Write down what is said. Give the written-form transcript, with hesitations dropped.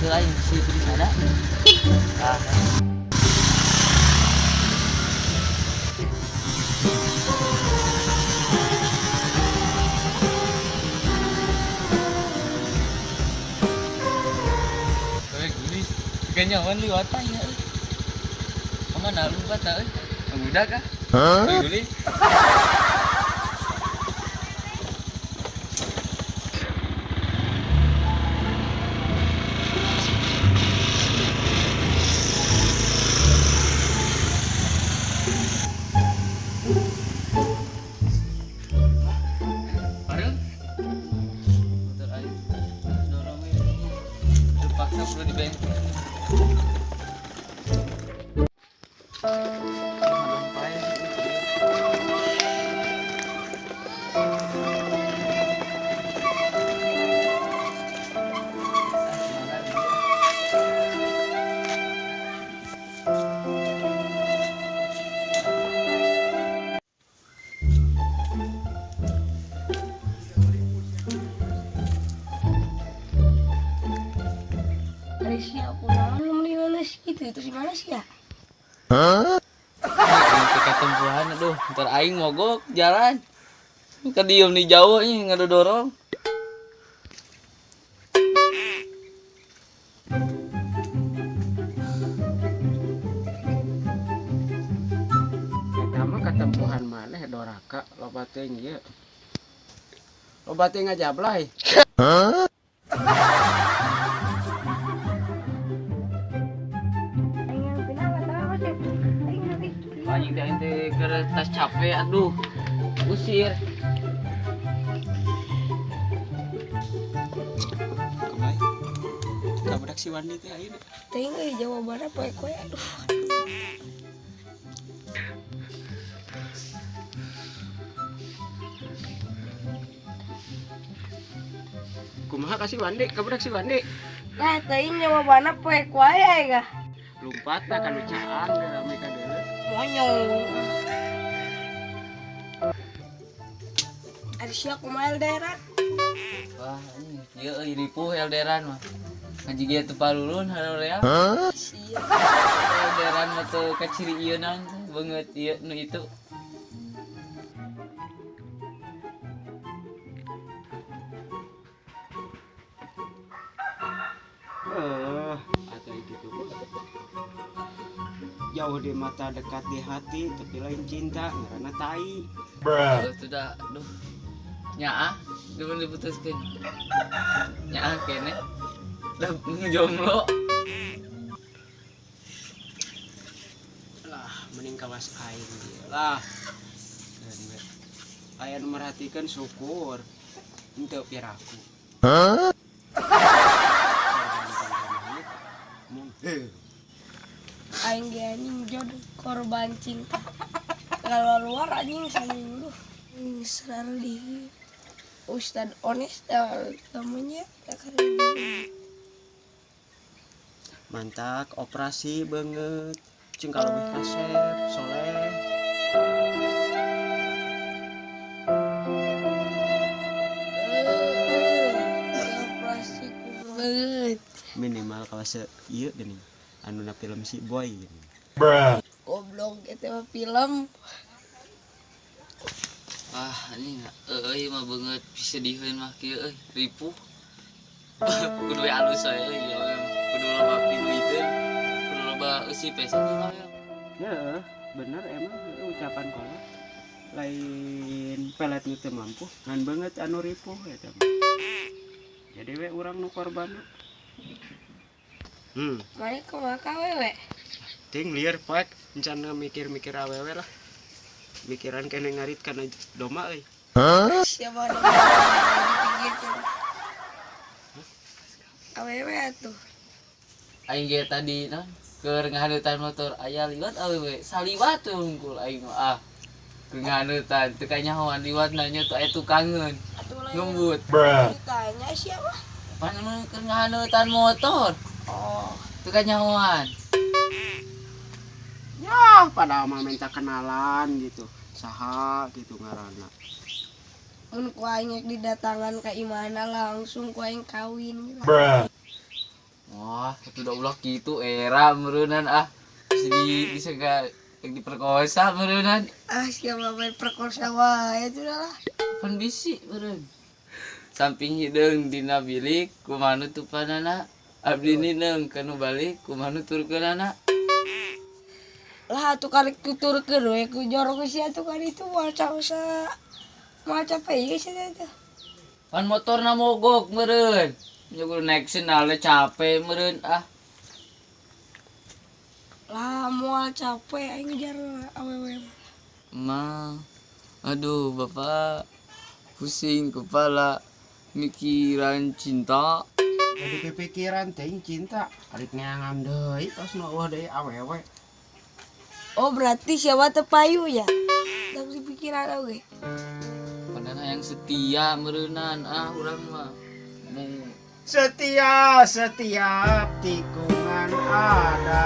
lain si di sana. Ah, kayak gini. Kayaknya wan liwat ya. Kemana lu kata euy? Udah kah? Hah? Guli. Bareng. Motor air. Dorong ini. Terpaksa perlu di bengkel. Arisnya aku belum lulus gitu itu gimana sih ya? Ini ketempuhan aduh, ntar aing mogok jalan. Ka diem di jauh nih ngadu dorong. Eta mah ketempuhan maneh doraka loba teh ieu. Loba teh ngajablay. Anjing teh ente kertas capek aduh. Usir. Kemai. Kabudak si Wandi teh ayeuna. Tinggal jawabannya poe-poe aduh. Kumaha ka si Wandi? Kabudak si Wandi. Nah, teuing jawabannya poe-poe ya gah. Lumpatna ka nu caang da rame ka deuleu. Monyong. Arisnya aku mail daerah. Wah, anjing ieu euy ripuh elderan mah. Ngajigia teu palulun harerea. Siap. Elderan mah teu kaciri ieunan beungeut ieu nu itu. Atau gitu. Jauh di mata dekat di hati tapi lain cinta ngaranna tai. Tuh dah, duh. Nyaah, demen diputuskeun. Nyaah kene. Da jomblo. Lah mending kawas aing dia lah. Aya nu merhatikeun syukur. Henteu piraku. Aing ge anjing jodoh korban cinta. Kalau luar anjing sambil lu serar di Ustad Onis namanya Mantak operasi banget. Cing kalau kasep soleh. operasi banget. Minimal kalau ieu geuning anu na film si boy geuning. Goblok itu mah film. Ah, anjing euy mah beungeut sedihkeun mah kieu euy, ripuh. Kudu we alus we euy, kudu loba pinuiteun. Kudu loba eusi pesan mah. Heeh, bener emang ucapan kolot. Lain pelet nu teu mampu, ngan beungeut anu ripuh eta mah. Jadi we urang nu korban. Mari ke wewe. Ting liar pak, encana mikir-mikir awewe lah. Mikiran kene ngarit kana doma euy. Siapa dong dipikirkan. Awewe atuh. Aing ge tadi non keur ngahaneutan motor aya liwat awewe saliwat tuh hungkul aing mah ah. Keur ngahaneutan teu kanyahoan liwat nanya tuh aya tukangeun. Atuh lain. Ngembut. Ditanya siapa? Pan keur ngahaneutan motor. Oh, Teu kanyahoan. Ya, padahal mah minta kenalan gitu. Saha gitu ngaranna. mun ku aing didatangan ka imana langsung ku aing kawin. Wah, itu udah ulah gitu era meureunan bisa gak diperkosa meureunan. Siapa main perkosa wae itu lah. Pan bisi meureun. Samping hideung dina bilik kumaha nutupanana. Abdi nineung kanu balik kumaha nuturkeunana. Lah atuh karek tuturkeun we ku jorok sia atuh kan itu maca apa ya sih itu. Pan motorna mogok meureun. Nya kudu naik sendalnya capek meureun Lah moal capek aing ngejar awewe. Ma, aduh bapak pusing kepala mikiran cinta. Jadi kepikiran ting cinta arek ngeangan deui tos nu eueuh deui awewe. Oh berarti siapa teu payu ya? Tak dipikiran oge. Padahal yang setia meureunan urang mah mau Setiap tikungan ada